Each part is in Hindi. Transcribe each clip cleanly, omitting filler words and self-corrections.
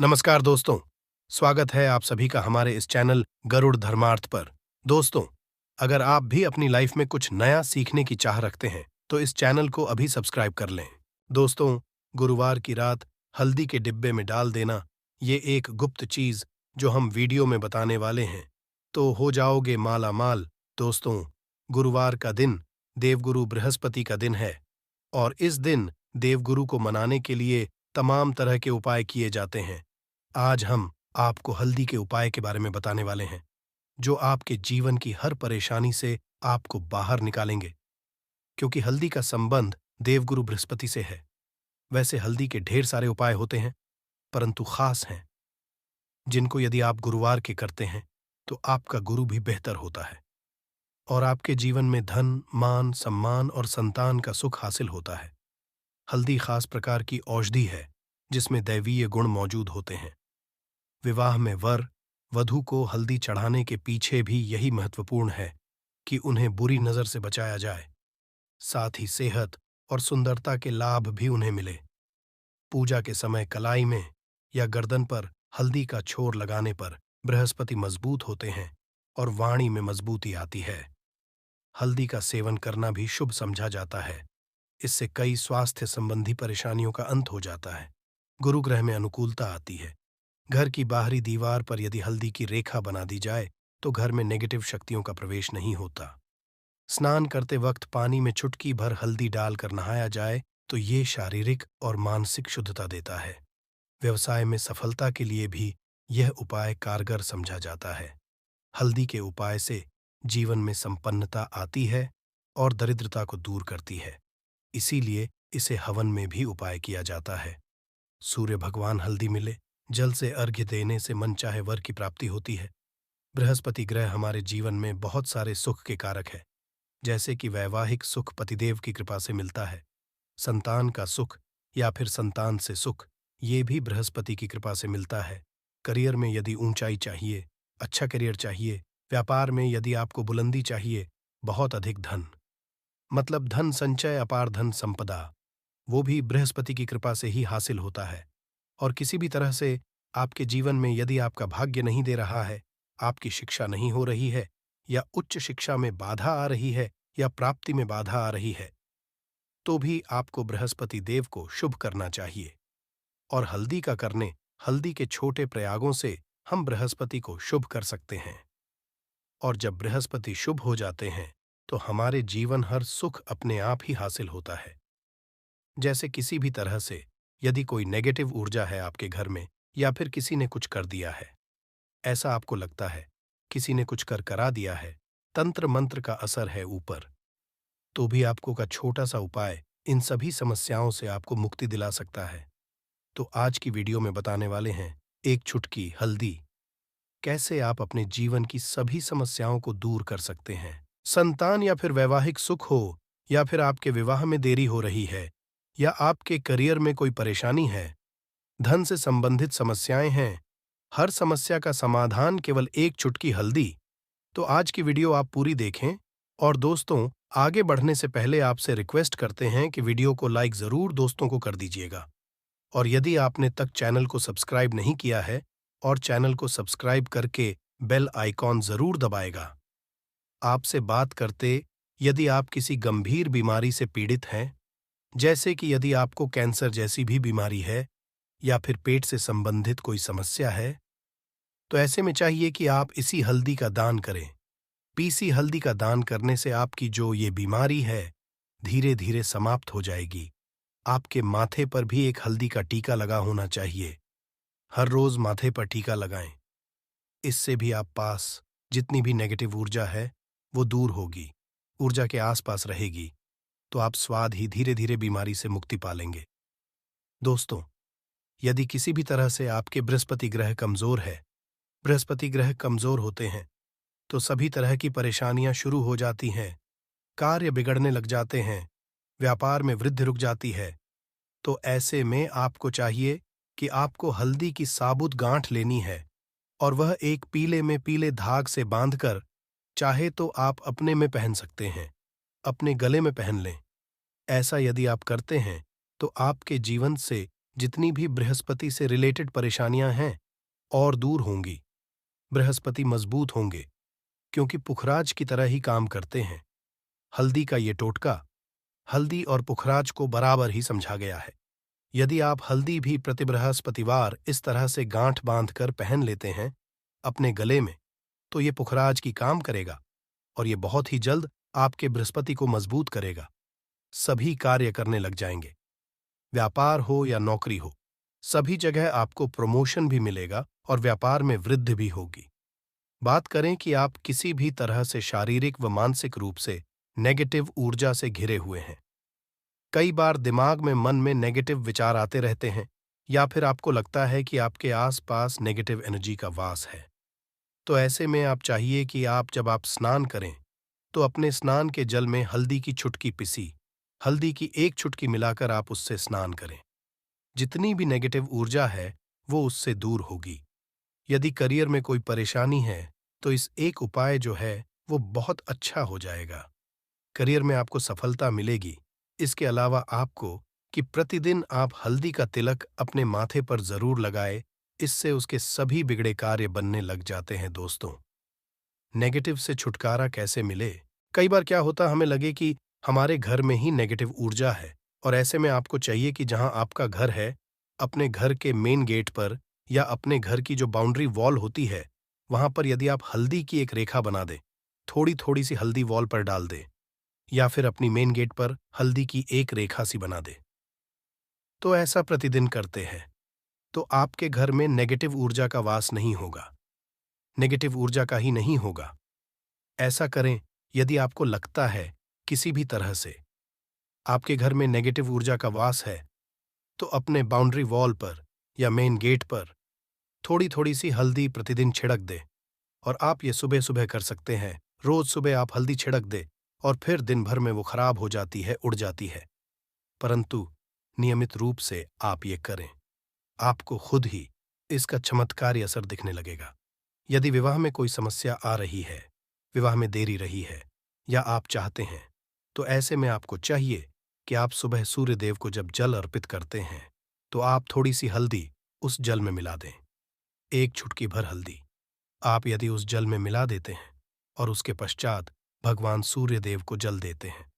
नमस्कार दोस्तों, स्वागत है आप सभी का हमारे इस चैनल गरुड़ धर्मार्थ पर। दोस्तों, अगर आप भी अपनी लाइफ में कुछ नया सीखने की चाह रखते हैं, तो इस चैनल को अभी सब्सक्राइब कर लें। दोस्तों, गुरुवार की रात हल्दी के डिब्बे में डाल देना, ये एक गुप्त चीज जो हम वीडियो में बताने वाले हैं, तो हो जाओगे माला माल। दोस्तों, गुरुवार का दिन देवगुरु बृहस्पति का दिन है और इस दिन देवगुरु को मनाने के लिए तमाम तरह के उपाय किए जाते हैं। आज हम आपको हल्दी के उपाय के बारे में बताने वाले हैं, जो आपके जीवन की हर परेशानी से आपको बाहर निकालेंगे। क्योंकि हल्दी का संबंध देवगुरु बृहस्पति से है। वैसे हल्दी के ढेर सारे उपाय होते हैं, परंतु खास हैं, जिनको यदि आप गुरुवार के करते हैं, तो आपका गुरु भी बेहतर होता है और आपके जीवन में धन, मान, सम्मान और संतान का सुख हासिल होता है। हल्दी खास प्रकार की औषधि है, जिसमें दैवीय गुण मौजूद होते हैं। विवाह में वर वधू को हल्दी चढ़ाने के पीछे भी यही महत्वपूर्ण है कि उन्हें बुरी नजर से बचाया जाए, साथ ही सेहत और सुंदरता के लाभ भी उन्हें मिले। पूजा के समय कलाई में या गर्दन पर हल्दी का छोर लगाने पर बृहस्पति मजबूत होते हैं और वाणी में मजबूती आती है। हल्दी का सेवन करना भी शुभ समझा जाता है। इससे कई स्वास्थ्य संबंधी परेशानियों का अंत हो जाता है। गुरु ग्रह में अनुकूलता आती है। घर की बाहरी दीवार पर यदि हल्दी की रेखा बना दी जाए, तो घर में नेगेटिव शक्तियों का प्रवेश नहीं होता। स्नान करते वक्त पानी में चुटकी भर हल्दी डालकर नहाया जाए, तो ये शारीरिक और मानसिक शुद्धता देता है। व्यवसाय में सफलता के लिए भी यह उपाय कारगर समझा जाता है। हल्दी के उपाय से जीवन में संपन्नता आती है और दरिद्रता को दूर करती है। इसीलिए इसे हवन में भी उपाय किया जाता है। सूर्य भगवान हल्दी मिले, जल से अर्घ्य देने से मनचाहे वर की प्राप्ति होती है। बृहस्पति ग्रह हमारे जीवन में बहुत सारे सुख के कारक है, जैसे कि वैवाहिक सुख पतिदेव की कृपा से मिलता है। संतान का सुख या फिर संतान से सुख, ये भी बृहस्पति की कृपा से मिलता है। करियर में यदि ऊंचाई चाहिए, अच्छा करियर चाहिए, व्यापार में यदि आपको बुलंदी चाहिए, बहुत अधिक धन, मतलब धन संचय, अपार धन संपदा, वो भी बृहस्पति की कृपा से ही हासिल होता है। और किसी भी तरह से आपके जीवन में यदि आपका भाग्य नहीं दे रहा है, आपकी शिक्षा नहीं हो रही है, या उच्च शिक्षा में बाधा आ रही है, या प्राप्ति में बाधा आ रही है, तो भी आपको बृहस्पति देव को शुभ करना चाहिए। और हल्दी का करने, हल्दी के छोटे प्रयागों से हम बृहस्पति को शुभ कर सकते हैं। और जब बृहस्पति शुभ हो जाते हैं, तो हमारे जीवन हर सुख अपने आप ही हासिल होता है। जैसे किसी भी तरह से यदि कोई नेगेटिव ऊर्जा है आपके घर में, या फिर किसी ने कुछ कर दिया है, ऐसा आपको लगता है, किसी ने कुछ कर करा दिया है, तंत्र मंत्र का असर है ऊपर, तो भी आपको का छोटा सा उपाय इन सभी समस्याओं से आपको मुक्ति दिला सकता है। तो आज की वीडियो में बताने वाले हैं एक चुटकी हल्दी, कैसे आप अपने जीवन की सभी समस्याओं को दूर कर सकते हैं। संतान या फिर वैवाहिक सुख हो, या फिर आपके विवाह में देरी हो रही है, या आपके करियर में कोई परेशानी है, धन से संबंधित समस्याएं हैं, हर समस्या का समाधान केवल एक चुटकी हल्दी। तो आज की वीडियो आप पूरी देखें। और दोस्तों, आगे बढ़ने से पहले आपसे रिक्वेस्ट करते हैं कि वीडियो को लाइक जरूर दोस्तों को कर दीजिएगा। और यदि आपने तक चैनल को सब्सक्राइब नहीं किया है, और चैनल को सब्सक्राइब करके बेल आइकॉन जरूर दबाएगा। आपसे बात करते, यदि आप किसी गंभीर बीमारी से पीड़ित हैं, जैसे कि यदि आपको कैंसर जैसी भी बीमारी है, या फिर पेट से संबंधित कोई समस्या है, तो ऐसे में चाहिए कि आप इसी हल्दी का दान करें। पीसी हल्दी का दान करने से आपकी जो ये बीमारी है, धीरे धीरे समाप्त हो जाएगी। आपके माथे पर भी एक हल्दी का टीका लगा होना चाहिए। हर रोज माथे पर टीका लगाएं। इससे भी आप पास जितनी भी नेगेटिव ऊर्जा है, वो दूर होगी, ऊर्जा के आसपास रहेगी, तो आप स्वाद ही धीरे धीरे बीमारी से मुक्ति पालेंगे। दोस्तों, यदि किसी भी तरह से आपके बृहस्पति ग्रह कमजोर है, बृहस्पति ग्रह कमजोर होते हैं, तो सभी तरह की परेशानियां शुरू हो जाती हैं, कार्य बिगड़ने लग जाते हैं, व्यापार में वृद्धि रुक जाती है। तो ऐसे में आपको चाहिए कि आपको हल्दी की साबुत गांठ लेनी है, और वह एक पीले में पीले धाग से बांधकर, चाहे तो आप अपने में पहन सकते हैं, अपने गले में पहन लें। ऐसा यदि आप करते हैं, तो आपके जीवन से जितनी भी बृहस्पति से रिलेटेड परेशानियां हैं और दूर होंगी। बृहस्पति मजबूत होंगे क्योंकि पुखराज की तरह ही काम करते हैं। हल्दी का ये टोटका हल्दी और पुखराज को बराबर ही समझा गया है। यदि आप हल्दी भी प्रति बृहस्पतिवार इस तरह से गांठ बांधकर पहन लेते हैं अपने गले में, तो ये पुखराज की काम करेगा और ये बहुत ही जल्द आपके बृहस्पति को मजबूत करेगा। सभी कार्य करने लग जाएंगे। व्यापार हो या नौकरी हो, सभी जगह आपको प्रमोशन भी मिलेगा और व्यापार में वृद्धि भी होगी। बात करें कि आप किसी भी तरह से शारीरिक व मानसिक रूप से नेगेटिव ऊर्जा से घिरे हुए हैं। कई बार दिमाग में मन में नेगेटिव विचार आते रहते हैं या फिर आपको लगता है कि आपके आसपास नेगेटिव एनर्जी का वास है। तो ऐसे में आप चाहिए कि जब आप स्नान करें तो अपने स्नान के जल में हल्दी की चुटकी पिसी हल्दी की एक चुटकी मिलाकर आप उससे स्नान करें। जितनी भी नेगेटिव ऊर्जा है वो उससे दूर होगी। यदि करियर में कोई परेशानी है तो इस एक उपाय जो है वो बहुत अच्छा हो जाएगा। करियर में आपको सफलता मिलेगी। इसके अलावा आपको कि प्रतिदिन आप हल्दी का तिलक अपने माथे पर जरूर लगाए, इससे उसके सभी बिगड़े कार्य बनने लग जाते हैं। दोस्तों, नेगेटिव से छुटकारा कैसे मिले? कई बार क्या होता हमें लगे कि हमारे घर में ही नेगेटिव ऊर्जा है और ऐसे में आपको चाहिए कि जहां आपका घर है, अपने घर के मेन गेट पर या अपने घर की जो बाउंड्री वॉल होती है, वहां पर यदि आप हल्दी की एक रेखा बना दें, थोड़ी थोड़ी सी हल्दी वॉल पर डाल दें या फिर अपनी मेन गेट पर हल्दी की एक रेखा सी बना दें, तो ऐसा प्रतिदिन करते हैं तो आपके घर में नेगेटिव ऊर्जा का वास नहीं होगा, नेगेटिव ऊर्जा का ही नहीं होगा। ऐसा करें यदि आपको लगता है किसी भी तरह से आपके घर में नेगेटिव ऊर्जा का वास है, तो अपने बाउंड्री वॉल पर या मेन गेट पर थोड़ी थोड़ी सी हल्दी प्रतिदिन छिड़क दे। और आप ये सुबह सुबह कर सकते हैं। रोज सुबह आप हल्दी छिड़क दे और फिर दिन भर में वो खराब हो जाती है, उड़ जाती है। परंतु नियमित रूप से आप ये करें, आपको खुद ही इसका चमत्कारी असर दिखने लगेगा। यदि विवाह में कोई समस्या आ रही है, विवाह में देरी रही है या आप चाहते हैं, तो ऐसे में आपको चाहिए कि आप सुबह सूर्य देव को जब जल अर्पित करते हैं तो आप थोड़ी सी हल्दी उस जल में मिला दें। एक चुटकी भर हल्दी आप यदि उस जल में मिला देते हैं और उसके पश्चात भगवान सूर्य देव को जल देते हैं,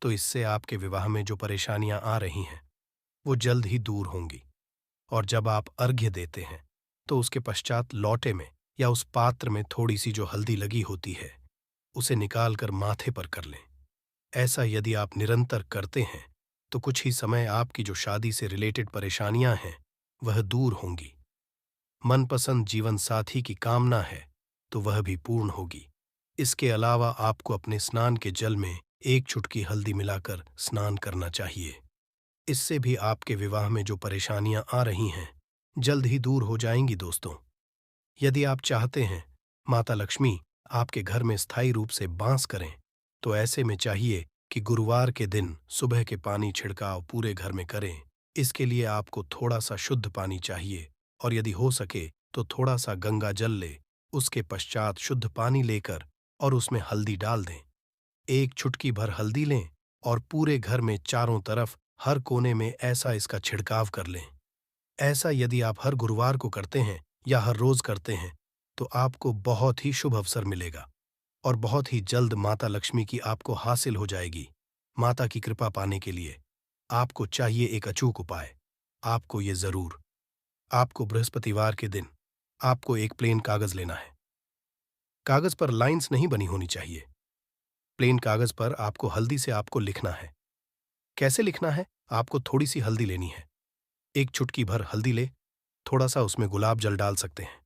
तो इससे आपके विवाह में जो परेशानियां आ रही हैं वो जल्द ही दूर होंगी। और जब आप अर्घ्य देते हैं तो उसके पश्चात लौटे में या उस पात्र में थोड़ी सी जो हल्दी लगी होती है उसे निकालकर माथे पर कर लें। ऐसा यदि आप निरंतर करते हैं तो कुछ ही समय आपकी जो शादी से रिलेटेड परेशानियां हैं वह दूर होंगी। मनपसंद जीवन साथी की कामना है तो वह भी पूर्ण होगी। इसके अलावा आपको अपने स्नान के जल में एक चुटकी हल्दी मिलाकर स्नान करना चाहिए। इससे भी आपके विवाह में जो परेशानियां आ रही हैं जल्द ही दूर हो जाएंगी। दोस्तों, यदि आप चाहते हैं माता लक्ष्मी आपके घर में स्थायी रूप से वास करें, तो ऐसे में चाहिए कि गुरुवार के दिन सुबह के पानी छिड़काव पूरे घर में करें। इसके लिए आपको थोड़ा सा शुद्ध पानी चाहिए और यदि हो सके तो थोड़ा सा गंगा जल ले, उसके पश्चात शुद्ध पानी लेकर और उसमें हल्दी डाल दें। एक चुटकी भर हल्दी लें और पूरे घर में चारों तरफ हर कोने में ऐसा इसका छिड़काव कर लें। ऐसा यदि आप हर गुरुवार को करते हैं या हर रोज करते हैं तो आपको बहुत ही शुभ अवसर मिलेगा और बहुत ही जल्द माता लक्ष्मी की आपको हासिल हो जाएगी। माता की कृपा पाने के लिए आपको चाहिए एक अचूक उपाय। आपको ये जरूर आपको बृहस्पतिवार के दिन आपको एक प्लेन कागज लेना है। कागज पर लाइंस नहीं बनी होनी चाहिए। प्लेन कागज पर आपको हल्दी से आपको लिखना है। कैसे लिखना है? आपको थोड़ी सी हल्दी लेनी है, एक चुटकी भर हल्दी ले, थोड़ा सा उसमें गुलाब जल डाल सकते हैं।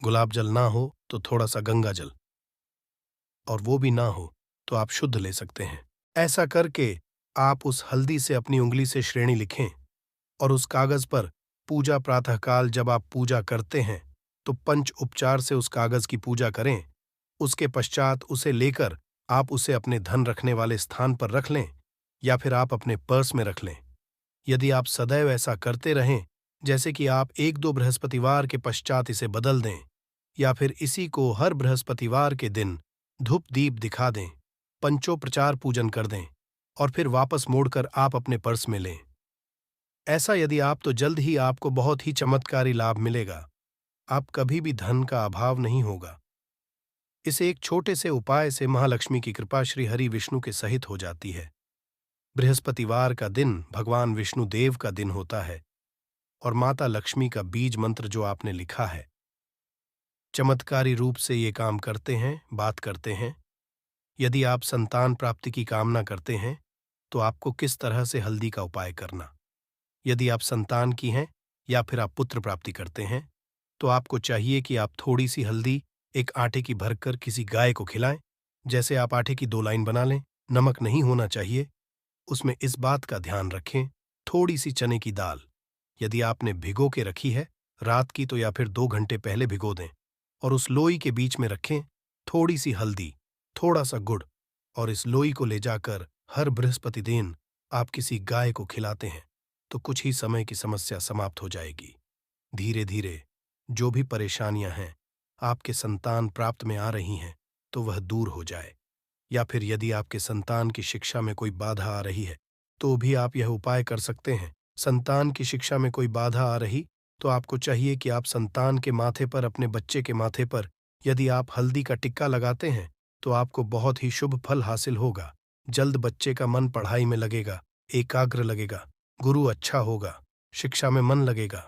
गुलाब जल ना हो तो थोड़ा सा गंगा जल, और वो भी ना हो तो आप शुद्ध ले सकते हैं। ऐसा करके आप उस हल्दी से अपनी उंगली से श्रेणी लिखें और उस कागज पर पूजा प्रातःकाल जब आप पूजा करते हैं तो पंच उपचार से उस कागज की पूजा करें। उसके पश्चात उसे लेकर आप उसे अपने धन रखने वाले स्थान पर रख लें या फिर आप अपने पर्स में रख लें। यदि आप सदैव ऐसा करते रहें, जैसे कि आप एक दो बृहस्पतिवार के पश्चात इसे बदल दें या फिर इसी को हर बृहस्पतिवार के दिन धूप दीप दिखा दें, पंचोपचार पूजन कर दें और फिर वापस मोड़कर आप अपने पर्स में लें। ऐसा यदि आप तो जल्द ही आपको बहुत ही चमत्कारी लाभ मिलेगा। आप कभी भी धन का अभाव नहीं होगा। इस एक छोटे से उपाय से महालक्ष्मी की कृपा श्री हरि विष्णु के सहित हो जाती है। बृहस्पतिवार का दिन भगवान विष्णु देव का दिन होता है और माता लक्ष्मी का बीज मंत्र जो आपने लिखा है, चमत्कारी रूप से ये काम करते हैं, बात करते हैं। यदि आप संतान प्राप्ति की कामना करते हैं तो आपको किस तरह से हल्दी का उपाय करना। यदि आप संतान की हैं या फिर आप पुत्र प्राप्ति करते हैं तो आपको चाहिए कि आप थोड़ी सी हल्दी एक आटे की भरकर किसी गाय को खिलाएं। जैसे आप आटे की 2 लाइन बना लें, नमक नहीं होना चाहिए। उसमें इस बात का ध्यान रखें, थोड़ी सी चने की दाल यदि आपने भिगो के रखी है रात की तो या फिर 2 घंटे पहले भिगो दें और उस लोई के बीच में रखें थोड़ी सी हल्दी, थोड़ा सा गुड़ और इस लोई को ले जाकर हर बृहस्पति दिन आप किसी गाय को खिलाते हैं तो कुछ ही समय की समस्या समाप्त हो जाएगी। धीरे धीरे जो भी परेशानियां हैं आपके संतान प्राप्त में आ रही हैं तो वह दूर हो जाए। या फिर यदि आपके संतान की शिक्षा में कोई बाधा आ रही है तो भी आप यह उपाय कर सकते हैं। संतान की शिक्षा में कोई बाधा आ रही तो आपको चाहिए कि आप संतान के माथे पर, अपने बच्चे के माथे पर यदि आप हल्दी का टिक्का लगाते हैं तो आपको बहुत ही शुभ फल हासिल होगा। जल्द बच्चे का मन पढ़ाई में लगेगा, एकाग्र लगेगा, गुरु अच्छा होगा, शिक्षा में मन लगेगा,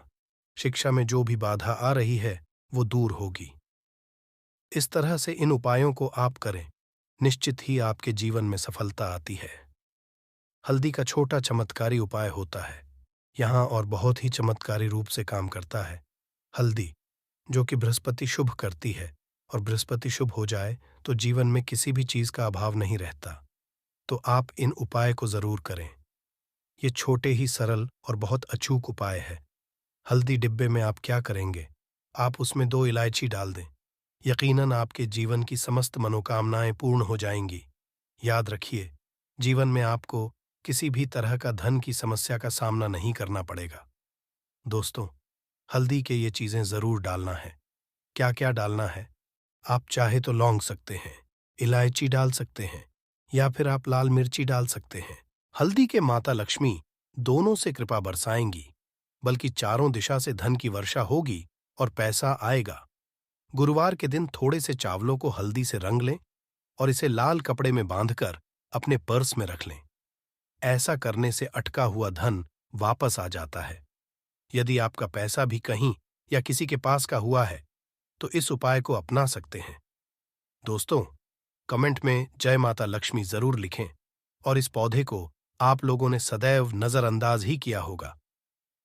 शिक्षा में जो भी बाधा आ रही है वो दूर होगी। इस तरह से इन उपायों को आप करें, निश्चित ही आपके जीवन में सफलता आती है। हल्दी का छोटा चमत्कारी उपाय होता है यहाँ और बहुत ही चमत्कारी रूप से काम करता है। हल्दी जो कि बृहस्पति शुभ करती है और बृहस्पति शुभ हो जाए तो जीवन में किसी भी चीज का अभाव नहीं रहता। तो आप इन उपाय को जरूर करें। ये छोटे ही सरल और बहुत अचूक उपाय है। हल्दी डिब्बे में आप क्या करेंगे, आप उसमें 2 इलायची डाल दें। यकीनन आपके जीवन की समस्त मनोकामनाएं पूर्ण हो जाएंगी। याद रखिए, जीवन में आपको किसी भी तरह का धन की समस्या का सामना नहीं करना पड़ेगा। दोस्तों, हल्दी के ये चीजें जरूर डालना है। क्या क्या डालना है, आप चाहे तो लौंग सकते हैं, इलायची डाल सकते हैं या फिर आप लाल मिर्ची डाल सकते हैं। हल्दी के माता लक्ष्मी दोनों से कृपा बरसाएंगी, बल्कि चारों दिशा से धन की वर्षा होगी और पैसा आएगा। गुरुवार के दिन थोड़े से चावलों को हल्दी से रंग लें और इसे लाल कपड़े में बांधकर अपने पर्स में रख लें। ऐसा करने से अटका हुआ धन वापस आ जाता है। यदि आपका पैसा भी कहीं या किसी के पास का हुआ है तो इस उपाय को अपना सकते हैं। दोस्तों, कमेंट में जय माता लक्ष्मी जरूर लिखें और इस पौधे को आप लोगों ने सदैव नजरअंदाज ही किया होगा,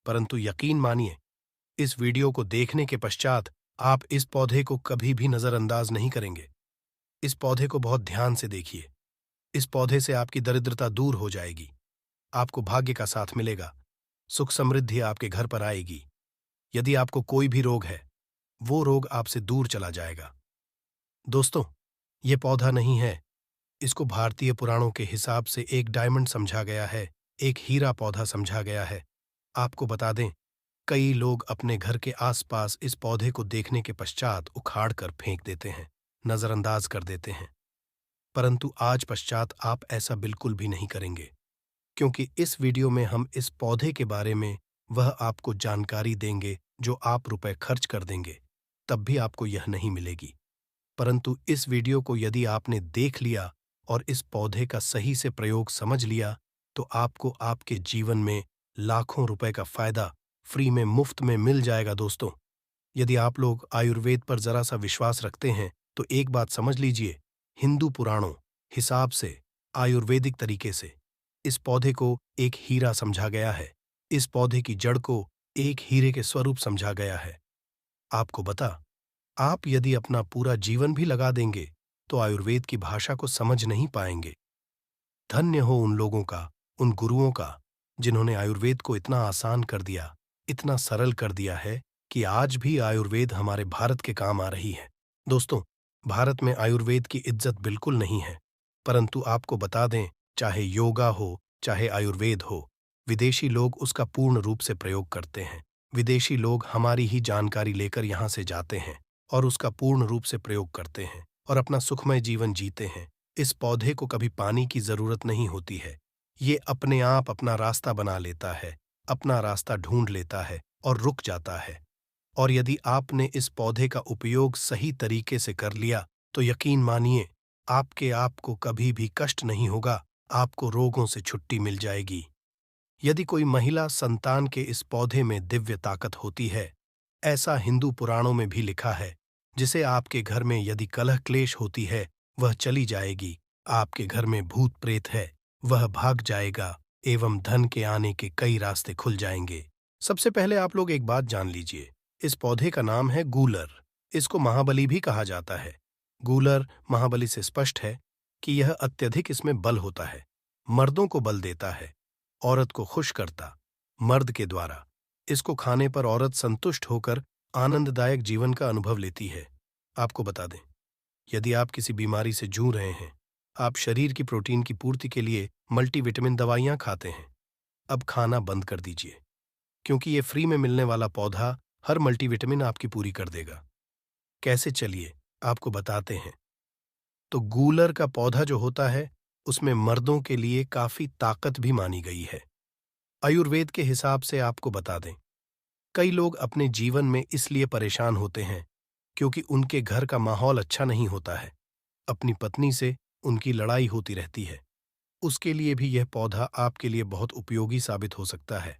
परंतु यकीन मानिए, इस वीडियो को देखने के पश्चात आप इस पौधे को कभी भी नजरअंदाज नहीं करेंगे। इस पौधे को बहुत ध्यान से देखिए। इस पौधे से आपकी दरिद्रता दूर हो जाएगी, आपको भाग्य का साथ मिलेगा, सुख समृद्धि आपके घर पर आएगी। यदि आपको कोई भी रोग है, वो रोग आपसे दूर चला जाएगा। दोस्तों, ये पौधा नहीं है, इसको भारतीय पुराणों के हिसाब से एक डायमंड समझा गया है, एक हीरा पौधा समझा गया है। आपको बता दें, कई लोग अपने घर के आसपास इस पौधे को देखने के पश्चात उखाड़ कर फेंक देते हैं, नजरअंदाज कर देते हैं, परंतु आज पश्चात आप ऐसा बिल्कुल भी नहीं करेंगे, क्योंकि इस वीडियो में हम इस पौधे के बारे में वह आपको जानकारी देंगे जो आप रुपए खर्च कर देंगे तब भी आपको यह नहीं मिलेगी। परंतु इस वीडियो को यदि आपने देख लिया और इस पौधे का सही से प्रयोग समझ लिया तो आपको आपके जीवन में लाखों रुपए का फायदा फ्री में, मुफ्त में मिल जाएगा। दोस्तों, यदि आप लोग आयुर्वेद पर जरा सा विश्वास रखते हैं तो एक बात समझ लीजिए, हिंदू पुराणों हिसाब से, आयुर्वेदिक तरीके से इस पौधे को एक हीरा समझा गया है। इस पौधे की जड़ को एक हीरे के स्वरूप समझा गया है। आपको बता, आप यदि अपना पूरा जीवन भी लगा देंगे तो आयुर्वेद की भाषा को समझ नहीं पाएंगे। धन्य हो उन लोगों का, उन गुरुओं का, जिन्होंने आयुर्वेद को इतना आसान कर दिया, इतना सरल कर दिया है कि आज भी आयुर्वेद हमारे भारत के काम आ रही है। दोस्तों, भारत में आयुर्वेद की इज्जत बिल्कुल नहीं है, परंतु आपको बता दें, चाहे योगा हो, चाहे आयुर्वेद हो, विदेशी लोग उसका पूर्ण रूप से प्रयोग करते हैं। विदेशी लोग हमारी ही जानकारी लेकर यहाँ से जाते हैं और उसका पूर्ण रूप से प्रयोग करते हैं और अपना सुखमय जीवन जीते हैं। इस पौधे को कभी पानी की जरूरत नहीं होती है, ये अपने आप अपना रास्ता बना लेता है अपना रास्ता ढूंढ लेता है और रुक जाता है। और यदि आपने इस पौधे का उपयोग सही तरीके से कर लिया तो यकीन मानिए, आपके आप को कभी भी कष्ट नहीं होगा, आपको रोगों से छुट्टी मिल जाएगी। यदि कोई महिला संतान के इस पौधे में दिव्य ताकत होती है, ऐसा हिंदू पुराणों में भी लिखा है, जिसे आपके घर में यदि कलह क्लेश होती है, वह चली जाएगी, आपके घर में भूत प्रेत है, वह भाग जाएगा एवं धन के आने के कई रास्ते खुल जाएंगे। सबसे पहले आप लोग एक बात जान लीजिए, इस पौधे का नाम है गूलर। इसको महाबली भी कहा जाता है। गूलर महाबली से स्पष्ट है कि यह अत्यधिक इसमें बल होता है, मर्दों को बल देता है, औरत को खुश करता, मर्द के द्वारा। इसको खाने पर औरत संतुष्ट होकर आनंददायक जीवन का अनुभव लेती है। आपको बता दें, यदि आप किसी बीमारी से जूझ रहे हैं, आप शरीर की प्रोटीन की पूर्ति के लिए मल्टीविटामिन दवाइयां खाते हैं, अब खाना बंद कर दीजिए, क्योंकि ये फ्री में मिलने वाला पौधा हर मल्टीविटामिन आपकी पूरी कर देगा। कैसे, चलिए आपको बताते हैं। तो गूलर का पौधा जो होता है, उसमें मर्दों के लिए काफी ताकत भी मानी गई है। आयुर्वेद के हिसाब से आपको बता दें, कई लोग अपने जीवन में इसलिए परेशान होते हैं क्योंकि उनके घर का माहौल अच्छा नहीं होता है, अपनी पत्नी से उनकी लड़ाई होती रहती है। उसके लिए भी यह पौधा आपके लिए बहुत उपयोगी साबित हो सकता है।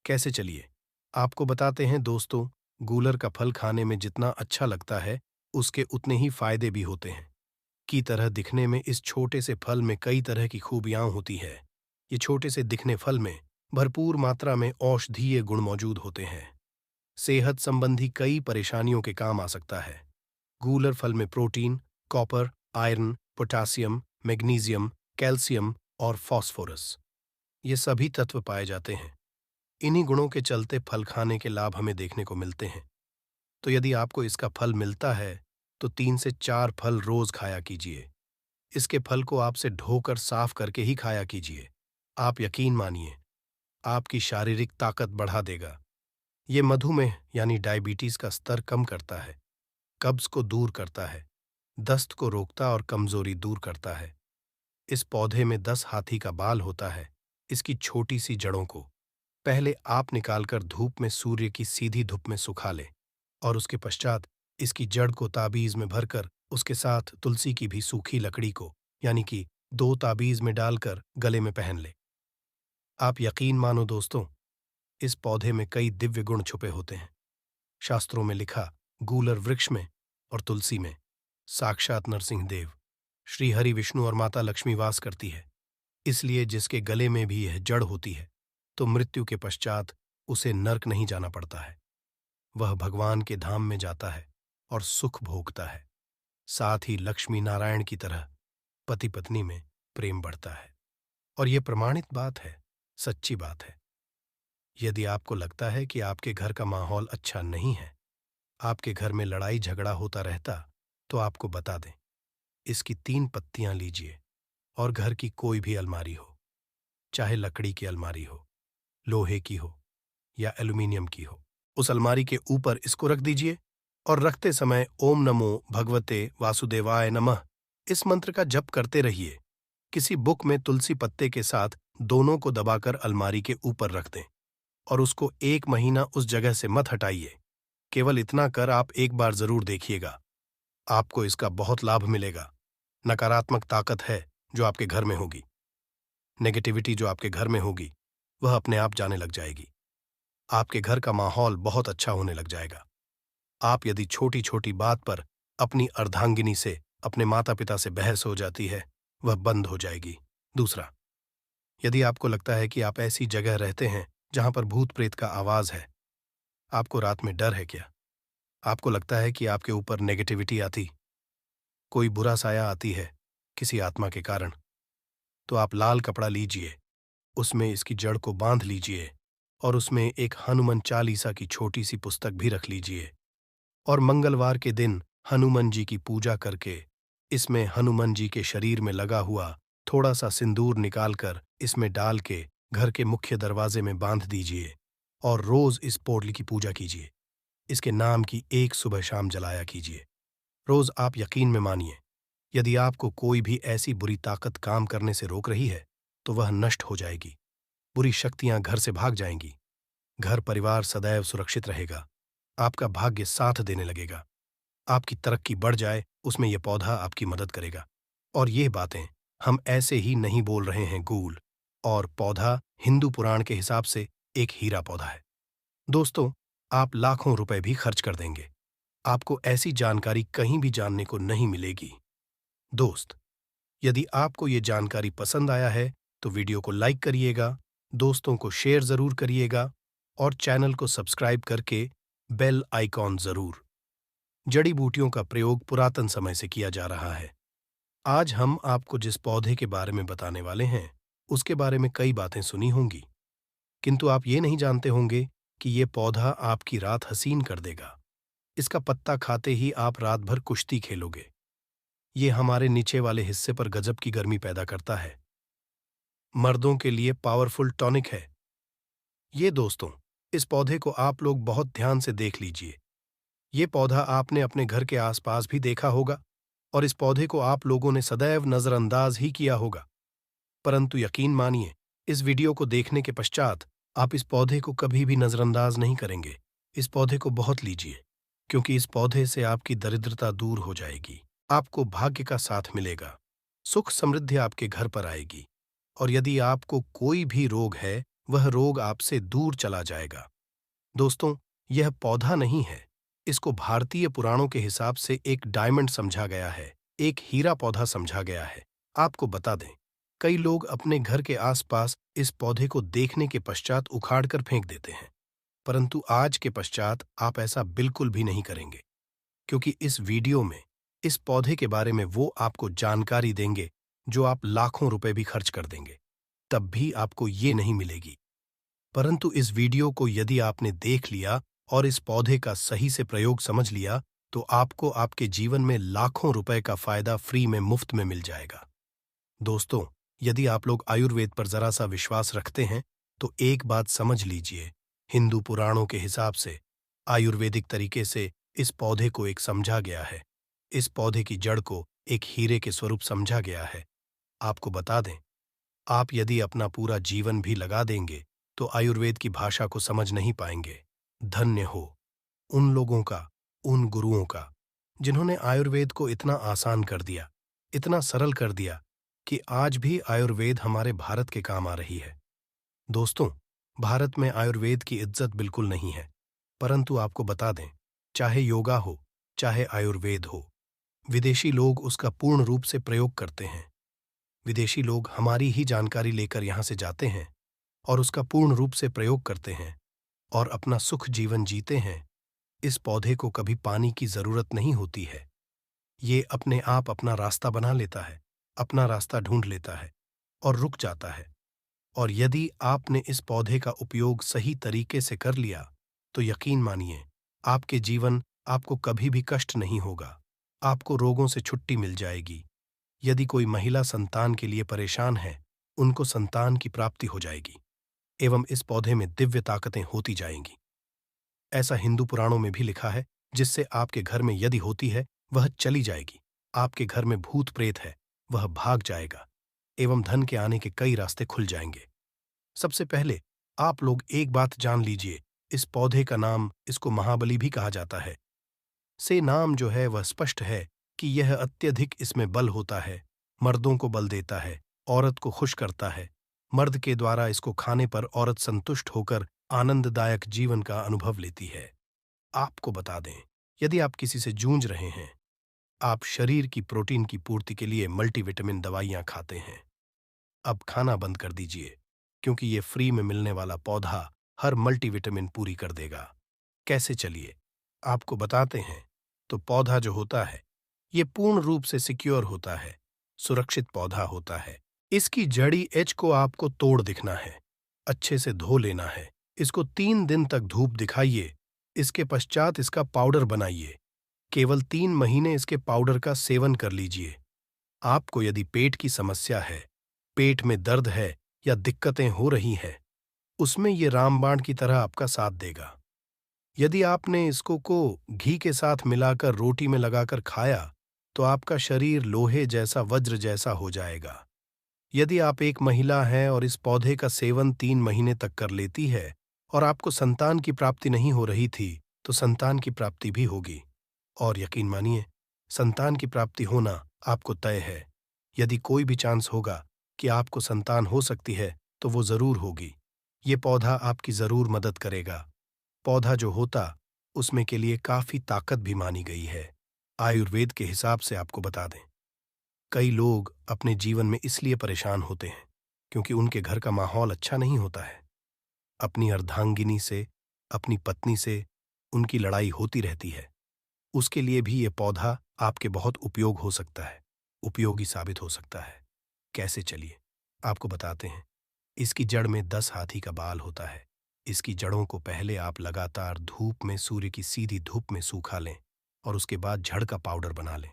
कैसे, चलिए आपको बताते हैं दोस्तों। गूलर का फल खाने में जितना अच्छा लगता है, उसके उतने ही फायदे भी होते हैं। की तरह दिखने में इस छोटे से फल में कई तरह की खूबियां होती है। ये छोटे से दिखने फल में भरपूर मात्रा में औषधीय गुण मौजूद होते हैं। सेहत संबंधी कई परेशानियों के काम आ सकता है। गूलर फल में protein, copper, iron, potassium, magnesium, calcium और फास्फोरस, ये सभी तत्व पाए जाते हैं। इन्हीं गुणों के चलते फल खाने के लाभ हमें देखने को मिलते हैं। तो यदि आपको इसका फल मिलता है तो 3 से 4 फल रोज खाया कीजिए। इसके फल को आपसे धोकर साफ करके ही खाया कीजिए। आप यकीन मानिए, आपकी शारीरिक ताकत बढ़ा देगा। ये मधुमेह यानी डायबिटीज का स्तर कम करता है, कब्ज को दूर करता है, दस्त को रोकता और कमजोरी दूर करता है। इस पौधे में 10 हाथी का बाल होता है। इसकी छोटी सी जड़ों को पहले आप निकालकर धूप में सूर्य की सीधी धूप में सुखा लें और उसके पश्चात इसकी जड़ को ताबीज में भरकर उसके साथ तुलसी की भी सूखी लकड़ी को यानी कि 2 ताबीज में डालकर गले में पहन ले। आप यकीन मानो दोस्तों, इस पौधे में कई दिव्य गुण छुपे होते हैं। शास्त्रों में लिखा, गूलर वृक्ष में और तुलसी में साक्षात नरसिंह देव, श्री हरि विष्णु और माता लक्ष्मी वास करती है। इसलिए जिसके गले में भी यह जड़ होती है तो मृत्यु के पश्चात उसे नर्क नहीं जाना पड़ता है, वह भगवान के धाम में जाता है और सुख भोगता है। साथ ही लक्ष्मी नारायण की तरह पति पत्नी में प्रेम बढ़ता है। और यह प्रमाणित बात है, सच्ची बात है। यदि आपको लगता है कि आपके घर का माहौल अच्छा नहीं है, आपके घर में लड़ाई झगड़ा होता रहता, तो आपको बता दें, इसकी 3 पत्तियां लीजिए और घर की कोई भी अलमारी हो, चाहे लकड़ी की अलमारी हो, लोहे की हो या एल्यूमिनियम की हो, उस अलमारी के ऊपर इसको रख दीजिए और रखते समय ओम नमो भगवते वासुदेवाय नमः इस मंत्र का जप करते रहिए। किसी बुक में तुलसी पत्ते के साथ दोनों को दबाकर अलमारी के ऊपर रख दें और उसको 1 महीना उस जगह से मत हटाइए। केवल इतना कर आप एक बार जरूर देखिएगा, आपको इसका बहुत लाभ मिलेगा। नकारात्मक ताकत है जो आपके घर में होगी, नेगेटिविटी जो आपके घर में होगी, वह अपने आप जाने लग जाएगी। आपके घर का माहौल बहुत अच्छा होने लग जाएगा। आप यदि छोटी छोटी बात पर अपनी अर्धांगिनी से, अपने माता पिता से बहस हो जाती है, वह बंद हो जाएगी। दूसरा, यदि आपको लगता है कि आप ऐसी जगह रहते हैं जहां पर भूत प्रेत का आवाज है, आपको रात में डर है क्या? आपको लगता है कि आपके ऊपर नेगेटिविटी आती, कोई बुरा साया आती है किसी आत्मा के कारण, तो आप लाल कपड़ा लीजिए, उसमें इसकी जड़ को बांध लीजिए और उसमें एक हनुमान चालीसा की छोटी सी पुस्तक भी रख लीजिए और मंगलवार के दिन हनुमान जी की पूजा करके इसमें हनुमान जी के शरीर में लगा हुआ थोड़ा सा सिंदूर निकालकर इसमें डाल के घर के मुख्य दरवाजे में बांध दीजिए और रोज इस पोटली की पूजा कीजिए। इसके नाम की एक सुबह शाम जलाया कीजिए रोज। आप यकीन में मानिए, यदि आपको कोई भी ऐसी बुरी ताकत काम करने से रोक रही है तो वह नष्ट हो जाएगी। बुरी शक्तियां घर से भाग जाएंगी। घर परिवार सदैव सुरक्षित रहेगा। आपका भाग्य साथ देने लगेगा। आपकी तरक्की बढ़ जाए, उसमें यह पौधा आपकी मदद करेगा। और ये बातें हम ऐसे ही नहीं बोल रहे हैं गूल। और पौधा हिंदू पुराण के हिसाब से एक हीरा पौधा है। दोस्तों, आप लाखों रुपए भी खर्च कर देंगे, आपको ऐसी जानकारी कहीं भी जानने को नहीं मिलेगी। दोस्त, यदि आपको ये जानकारी पसंद आया है तो वीडियो को लाइक करिएगा, दोस्तों को शेयर जरूर करिएगा और चैनल को सब्सक्राइब करके बेल आइकॉन जरूर। जड़ी बूटियों का प्रयोग पुरातन समय से किया जा रहा है। आज हम आपको जिस पौधे के बारे में बताने वाले हैं, उसके बारे में कई बातें सुनी होंगी, किंतु आप ये नहीं जानते होंगे कि ये पौधा आपकी रात हसीन कर देगा। इसका पत्ता खाते ही आप रात भर कुश्ती खेलोगे। ये हमारे नीचे वाले हिस्से पर गजब की गर्मी पैदा करता है। मर्दों के लिए पावरफुल टॉनिक है ये। दोस्तों, इस पौधे को आप लोग बहुत ध्यान से देख लीजिए। ये पौधा आपने अपने घर के आसपास भी देखा होगा और इस पौधे को आप लोगों ने सदैव नजरअंदाज ही किया होगा। परंतु यकीन मानिए, इस वीडियो को देखने के पश्चात आप इस पौधे को कभी भी नजरअंदाज नहीं करेंगे। इस पौधे को बहुत लीजिए, क्योंकि इस पौधे से आपकी दरिद्रता दूर हो जाएगी, आपको भाग्य का साथ मिलेगा, सुख समृद्धि आपके घर पर आएगी और यदि आपको कोई भी रोग है, वह रोग आपसे दूर चला जाएगा। दोस्तों, यह पौधा नहीं है, इसको भारतीय पुराणों के हिसाब से एक डायमंड समझा गया है, एक हीरा पौधा समझा गया है। आपको बता दें, कई लोग अपने घर के आसपास इस पौधे को देखने के पश्चात उखाड़कर फेंक देते हैं, परंतु आज के पश्चात आप ऐसा बिल्कुल भी नहीं करेंगे, क्योंकि इस वीडियो में इस पौधे के बारे में वो आपको जानकारी देंगे जो आप लाखों रुपए भी खर्च कर देंगे, तब भी आपको ये नहीं मिलेगी। परंतु इस वीडियो को यदि आपने देख लिया और इस पौधे का सही से प्रयोग समझ लिया, तो आपको आपके जीवन में लाखों रुपए का फायदा फ्री में मुफ्त में मिल जाएगा। दोस्तों, यदि आप लोग आयुर्वेद पर जरा सा विश्वास रखते हैं, तो एक बात समझ लीजिए, हिंदू पुराणों के हिसाब से आयुर्वेदिक तरीके से इस पौधे को एक समझा गया है। इस पौधे की जड़ को एक हीरे के स्वरूप समझा गया है। आपको बता दें, आप यदि अपना पूरा जीवन भी लगा देंगे तो आयुर्वेद की भाषा को समझ नहीं पाएंगे। धन्य हो उन लोगों का, उन गुरुओं का, जिन्होंने आयुर्वेद को इतना आसान कर दिया, इतना सरल कर दिया कि आज भी आयुर्वेद हमारे भारत के काम आ रही है। दोस्तों, भारत में आयुर्वेद की इज्जत बिल्कुल नहीं है, परंतु आपको बता दें, चाहे योगा हो, चाहे आयुर्वेद हो, विदेशी लोग उसका पूर्ण रूप से प्रयोग करते हैं। विदेशी लोग हमारी ही जानकारी लेकर यहाँ से जाते हैं और उसका पूर्ण रूप से प्रयोग करते हैं और अपना सुख जीवन जीते हैं। इस पौधे को कभी पानी की जरूरत नहीं होती है। ये अपने आप अपना रास्ता बना लेता है, अपना रास्ता ढूंढ लेता है और रुक जाता है। और यदि आपने इस पौधे का उपयोग सही तरीके से कर लिया, तो यकीन मानिए, आपके जीवन आपको कभी भी कष्ट नहीं होगा, आपको रोगों से छुट्टी मिल जाएगी। यदि कोई महिला संतान के लिए परेशान है, उनको संतान की प्राप्ति हो जाएगी एवं इस पौधे में दिव्य ताकतें होती जाएंगी। ऐसा हिंदू पुराणों में भी लिखा है, जिससे आपके घर में यदि होती है, वह चली जाएगी। आपके घर में भूत प्रेत है, वह भाग जाएगा एवं धन के आने के कई रास्ते खुल जाएंगे। सबसे पहले आप लोग एक बात जान लीजिए, इस पौधे का नाम, इसको महाबली भी कहा जाता है। से नाम जो है वह स्पष्ट है कि यह अत्यधिक इसमें बल होता है, मर्दों को बल देता है, औरत को खुश करता है। मर्द के द्वारा इसको खाने पर औरत संतुष्ट होकर आनंददायक जीवन का अनुभव लेती है। आपको बता दें, यदि आप किसी से जूझ रहे हैं, आप शरीर की प्रोटीन की पूर्ति के लिए मल्टीविटामिन दवाइयां खाते हैं, अब खाना बंद कर दीजिए, क्योंकि ये फ्री में मिलने वाला पौधा हर मल्टीविटामिन पूरी कर देगा। कैसे, चलिए आपको बताते हैं। तो पौधा जो होता है, ये पूर्ण रूप से सिक्योर होता है, सुरक्षित पौधा होता है। इसकी जड़ी एच को आपको तोड़ दिखना है, अच्छे से धो लेना है, इसको 3 दिन तक धूप दिखाइए, इसके पश्चात इसका पाउडर बनाइए। केवल 3 महीने इसके पाउडर का सेवन कर लीजिए। आपको यदि पेट की समस्या है, पेट में दर्द है या दिक्कतें हो रही हैं, उसमें ये रामबाण की तरह आपका साथ देगा। यदि आपने इसको घी के साथ मिलाकर रोटी में लगाकर खाया, तो आपका शरीर लोहे जैसा, वज्र जैसा हो जाएगा। यदि आप एक महिला हैं और इस पौधे का सेवन 3 महीने तक कर लेती है और आपको संतान की प्राप्ति नहीं हो रही थी, तो संतान की प्राप्ति भी होगी। और यकीन मानिए, संतान की प्राप्ति होना आपको तय है। यदि कोई भी चांस होगा कि आपको संतान हो सकती है, तो वो जरूर होगी। ये पौधा आपकी जरूर मदद करेगा। पौधा जो होता, उसमें के लिए काफी ताकत भी मानी गई है। आयुर्वेद के हिसाब से आपको बता दें, कई लोग अपने जीवन में इसलिए परेशान होते हैं क्योंकि उनके घर का माहौल अच्छा नहीं होता है। अपनी अर्धांगिनी से, अपनी पत्नी से उनकी लड़ाई होती रहती है। उसके लिए भी ये पौधा आपके बहुत उपयोग हो सकता है, उपयोगी साबित हो सकता है। कैसे, चलिए आपको बताते हैं। इसकी जड़ में 10 हाथी का बाल होता है। इसकी जड़ों को पहले आप लगातार धूप में, सूर्य की सीधी धूप में सूखा लें और उसके बाद झड़ का पाउडर बना लें।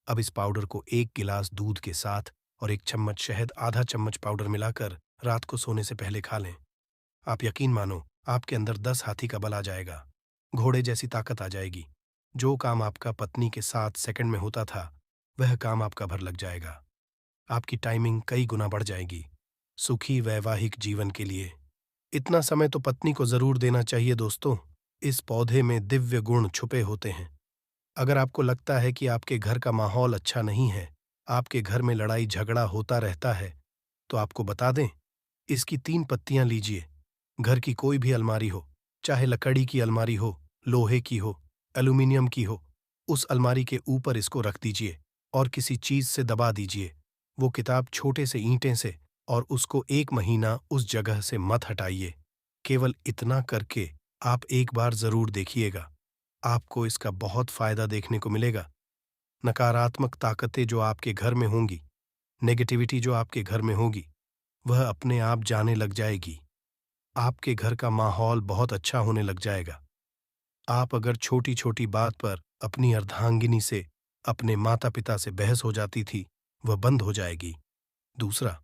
अब इस पाउडर को 1 गिलास दूध के साथ और 1 चम्मच शहद, आधा चम्मच पाउडर मिलाकर रात को सोने से पहले खा लें। आप यकीन मानो, आपके अंदर 10 हाथी का बल आ जाएगा, घोड़े जैसी ताकत आ जाएगी। जो काम आपका पत्नी के साथ सेकंड में होता था, वह काम आपका भर लग जाएगा। आपकी टाइमिंग कई गुना बढ़ जाएगी सुखी वैवाहिक जीवन के लिए। इतना समय तो पत्नी को जरूर देना चाहिए दोस्तों। इस पौधे में दिव्य गुण छुपे होते हैं। अगर आपको लगता है कि आपके घर का माहौल अच्छा नहीं है, आपके घर में लड़ाई झगड़ा होता रहता है, तो आपको बता दें, इसकी 3 पत्तियां लीजिए। घर की कोई भी अलमारी हो, चाहे लकड़ी की अलमारी हो, लोहे की हो, एल्यूमिनियम की हो, उस अलमारी के ऊपर इसको रख दीजिए और किसी चीज से दबा दीजिए। वो किताब छोटे से ईंटें से, और उसको 1 महीना उस जगह से मत हटाइए। केवल इतना करके आप एक बार जरूर देखिएगा, आपको इसका बहुत फायदा देखने को मिलेगा। नकारात्मक ताकतें जो आपके घर में होंगी, नेगेटिविटी जो आपके घर में होगी, वह अपने आप जाने लग जाएगी। आपके घर का माहौल बहुत अच्छा होने लग जाएगा। आप अगर छोटी छोटी बात पर अपनी अर्धांगिनी से, अपने माता पिता से बहस हो जाती थी, वह बंद हो जाएगी। दूसरा,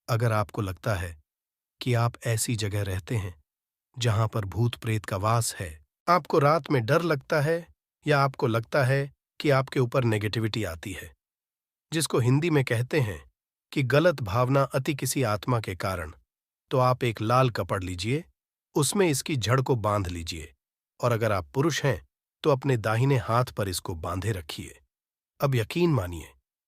अगर आपको लगता है कि आप ऐसी जगह रहते हैं जहां पर भूत प्रेत का वास है, आपको रात में डर लगता है, या आपको लगता है कि आपके ऊपर नेगेटिविटी आती है, जिसको हिंदी में कहते हैं कि गलत भावना अति किसी आत्मा के कारण, तो आप एक लाल कपड़ लीजिए, उसमें इसकी जड़ को बांध लीजिए, और अगर आप पुरुष हैं तो अपने दाहिने हाथ पर इसको बांधे रखिए। अब यकीन मानिए,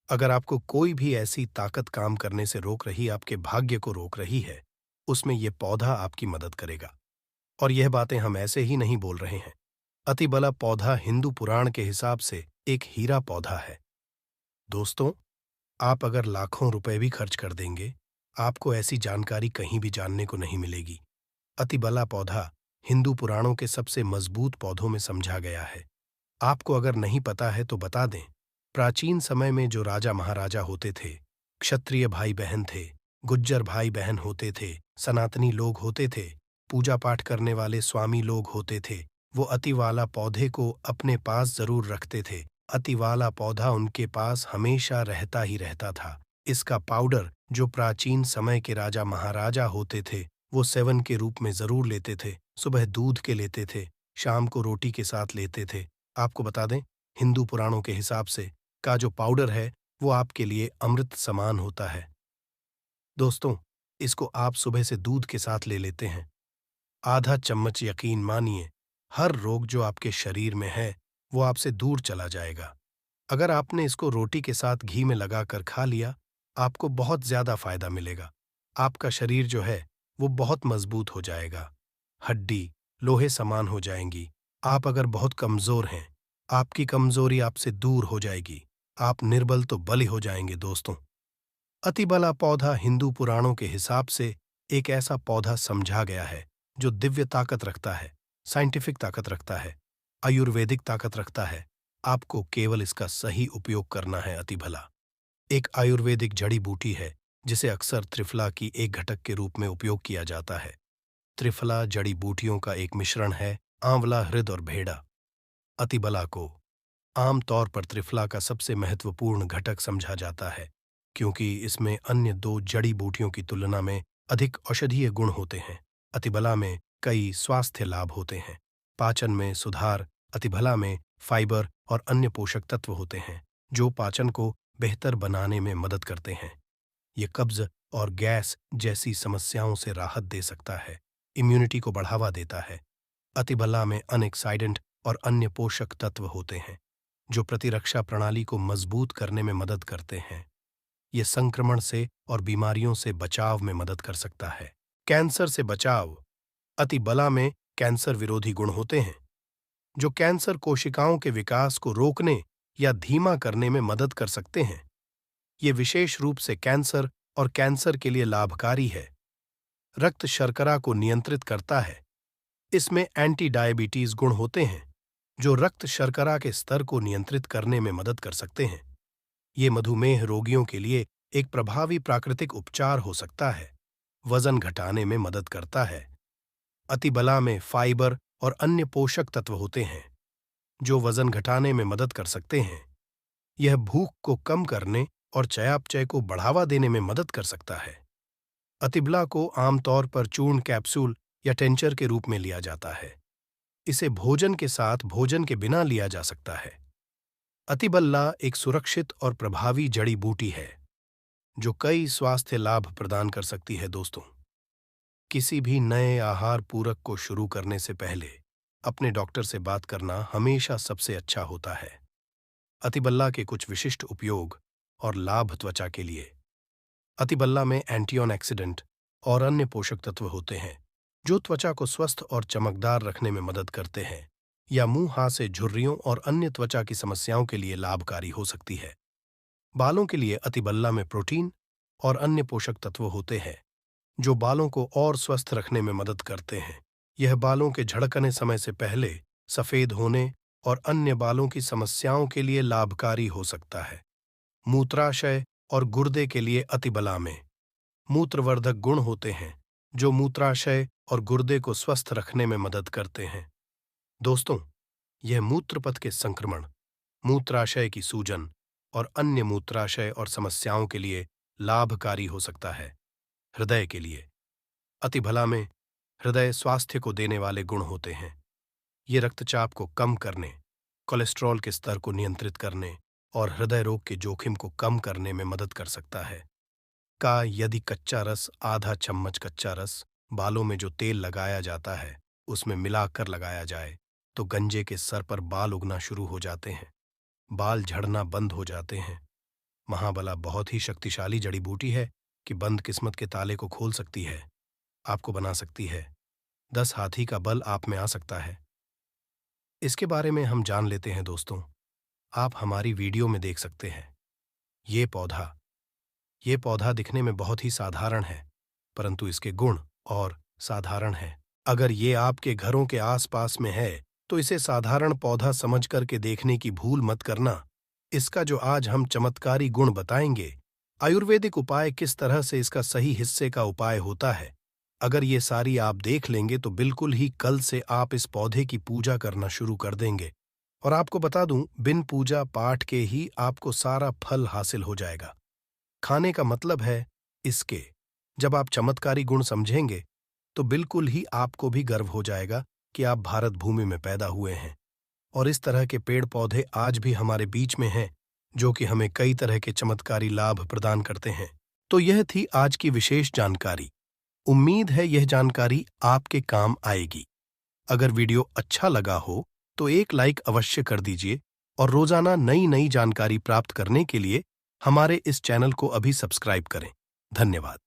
अगर आपको कोई भी ऐसी ताकत काम करने से रोक रही, आपके भाग्य को रोक रही है, उसमें यह पौधा आपकी मदद करेगा। और यह बातें हम ऐसे ही नहीं बोल रहे हैं। अतिबला पौधा हिंदू पुराण के हिसाब से एक हीरा पौधा है। दोस्तों, आप अगर लाखों रुपए भी खर्च कर देंगे, आपको ऐसी जानकारी कहीं भी जानने को नहीं मिलेगी। अतिबला पौधा हिंदू पुराणों के सबसे मजबूत पौधों में समझा गया है। आपको अगर नहीं पता है तो बता दें, प्राचीन समय में जो राजा महाराजा होते थे, क्षत्रिय भाई बहन थे, गुज्जर भाई बहन होते थे, सनातनी लोग होते थे, पूजा पाठ करने वाले स्वामी लोग होते थे, वो अतिवाला पौधे को अपने पास जरूर रखते थे। अतिवाला पौधा उनके पास हमेशा रहता ही रहता था। इसका पाउडर जो प्राचीन समय के राजा महाराजा होते थे, वो सेवन के रूप में जरूर लेते थे। सुबह दूध के लेते थे, शाम को रोटी के साथ लेते थे। आपको बता दें, हिंदू पुराणों के हिसाब से का जो पाउडर है, वो आपके लिए अमृत समान होता है। दोस्तों, इसको आप सुबह से दूध के साथ ले लेते हैं, आधा चम्मच, यकीन मानिए, हर रोग जो आपके शरीर में है वो आपसे दूर चला जाएगा। अगर आपने इसको रोटी के साथ घी में लगाकर खा लिया, आपको बहुत ज्यादा फायदा मिलेगा। आपका शरीर जो है वो बहुत मजबूत हो जाएगा, हड्डी लोहे समान हो जाएंगी। आप अगर बहुत कमजोर हैं, आपकी कमजोरी आपसे दूर हो जाएगी। आप निर्बल तो बल हो जाएंगे। दोस्तों, अतिबला पौधा हिंदू पुराणों के हिसाब से एक ऐसा पौधा समझा गया है जो दिव्य ताकत रखता है, साइंटिफिक ताकत रखता है, आयुर्वेदिक ताकत रखता है। आपको केवल इसका सही उपयोग करना है। अतिभला एक आयुर्वेदिक जड़ी बूटी है जिसे अक्सर त्रिफला की एक घटक के रूप में उपयोग किया जाता है। त्रिफला जड़ी बूटियों का एक मिश्रण है, आंवला, हृद और भेड़ा। अतिबला को आमतौर पर त्रिफला का सबसे महत्वपूर्ण घटक समझा जाता है क्योंकि इसमें अन्य 2 जड़ी बूटियों की तुलना में अधिक औषधीय गुण होते हैं। अतिबला में कई स्वास्थ्य लाभ होते हैं। पाचन में सुधार, अतिबला में फाइबर और अन्य पोषक तत्व होते हैं जो पाचन को बेहतर बनाने में मदद करते हैं। ये कब्ज और गैस जैसी समस्याओं से राहत दे सकता है, इम्यूनिटी को बढ़ावा देता है। अतिबला में अनएक्साइडेंट और अन्य पोषक तत्व होते हैं जो प्रतिरक्षा प्रणाली को मजबूत करने में मदद करते हैं। ये संक्रमण से और बीमारियों से बचाव में मदद कर सकता है। कैंसर से बचाव। अतिबला में कैंसर विरोधी गुण होते हैं जो कैंसर कोशिकाओं के विकास को रोकने या धीमा करने में मदद कर सकते हैं। ये विशेष रूप से कैंसर और कैंसर के लिए लाभकारी है। रक्त शर्करा को नियंत्रित करता है। इसमें एंटी डायबिटीज गुण होते हैं जो रक्त शर्करा के स्तर को नियंत्रित करने में मदद कर सकते हैं। ये मधुमेह रोगियों के लिए एक प्रभावी प्राकृतिक उपचार हो सकता है। वजन घटाने में मदद करता है। अतिबला में फाइबर और अन्य पोषक तत्व होते हैं जो वजन घटाने में मदद कर सकते हैं। यह भूख को कम करने और चयापचय को बढ़ावा देने में मदद कर सकता है। अतिबला को आमतौर पर चूर्ण कैप्सूल या टेंचर के रूप में लिया जाता है। इसे भोजन के साथ भोजन के बिना लिया जा सकता है। अतिबला एक सुरक्षित और प्रभावी जड़ी बूटी है जो कई स्वास्थ्य लाभ प्रदान कर सकती है। दोस्तों, किसी भी नए आहार पूरक को शुरू करने से पहले अपने डॉक्टर से बात करना हमेशा सबसे अच्छा होता है। अतिबला के कुछ विशिष्ट उपयोग और लाभ त्वचा के लिए। अतिबला में एंटीऑक्सीडेंट और अन्य पोषक तत्व होते हैं जो त्वचा को स्वस्थ और चमकदार रखने में मदद करते हैं या मुंह हाथ से झुर्रियों और अन्य त्वचा की समस्याओं के लिए लाभकारी हो सकती है। बालों के लिए अतिबला में प्रोटीन और अन्य पोषक तत्व होते हैं जो बालों को और स्वस्थ रखने में मदद करते हैं। यह बालों के झड़कने समय से पहले सफेद होने और अन्य बालों की समस्याओं के लिए लाभकारी हो सकता है। मूत्राशय और गुर्दे के लिए अतिबला में मूत्रवर्धक गुण होते हैं जो मूत्राशय और गुर्दे को स्वस्थ रखने में मदद करते हैं। दोस्तों, यह मूत्रपथ के संक्रमण, मूत्राशय की सूजन और अन्य मूत्राशय और समस्याओं के लिए लाभकारी हो सकता है। हृदय के लिए अतिबला में हृदय स्वास्थ्य को देने वाले गुण होते हैं। ये रक्तचाप को कम करने, कोलेस्ट्रॉल के स्तर को नियंत्रित करने और हृदय रोग के जोखिम को कम करने में मदद कर सकता है। यदि कच्चा रस, आधा चम्मच कच्चा रस बालों में जो तेल लगाया जाता है उसमें मिलाकर लगाया जाए तो गंजे के सर पर बाल उगना शुरू हो जाते हैं, बाल झड़ना बंद हो जाते हैं। महाबला बहुत ही शक्तिशाली जड़ी बूटी है कि बंद किस्मत के ताले को खोल सकती है, आपको बना सकती है। 10 हाथी का बल आप में आ सकता है। इसके बारे में हम जान लेते हैं। दोस्तों, आप हमारी वीडियो में देख सकते हैं। ये पौधा दिखने में बहुत ही साधारण है, परंतु इसके गुण और साधारण हैं। अगर ये आपके घरों के आसपास में है तो इसे साधारण पौधा समझ करके देखने की भूल मत करना। इसका जो आज हम चमत्कारी गुण बताएंगे, आयुर्वेदिक उपाय किस तरह से इसका सही हिस्से का उपाय होता है, अगर ये सारी आप देख लेंगे तो बिल्कुल ही कल से आप इस पौधे की पूजा करना शुरू कर देंगे। और आपको बता दूं, बिन पूजा पाठ के ही आपको सारा फल हासिल हो जाएगा। खाने का मतलब है इसके। जब आप चमत्कारी गुण समझेंगे तो बिल्कुल ही आपको भी गर्व हो जाएगा कि आप भारत भूमि में पैदा हुए हैं और इस तरह के पेड़ पौधे आज भी हमारे बीच में हैं जो कि हमें कई तरह के चमत्कारी लाभ प्रदान करते हैं। तो यह थी आज की विशेष जानकारी। उम्मीद है यह जानकारी आपके काम आएगी। अगर वीडियो अच्छा लगा हो तो एक लाइक अवश्य कर दीजिए और रोजाना नई नई जानकारी प्राप्त करने के लिए हमारे इस चैनल को अभी सब्सक्राइब करें। धन्यवाद।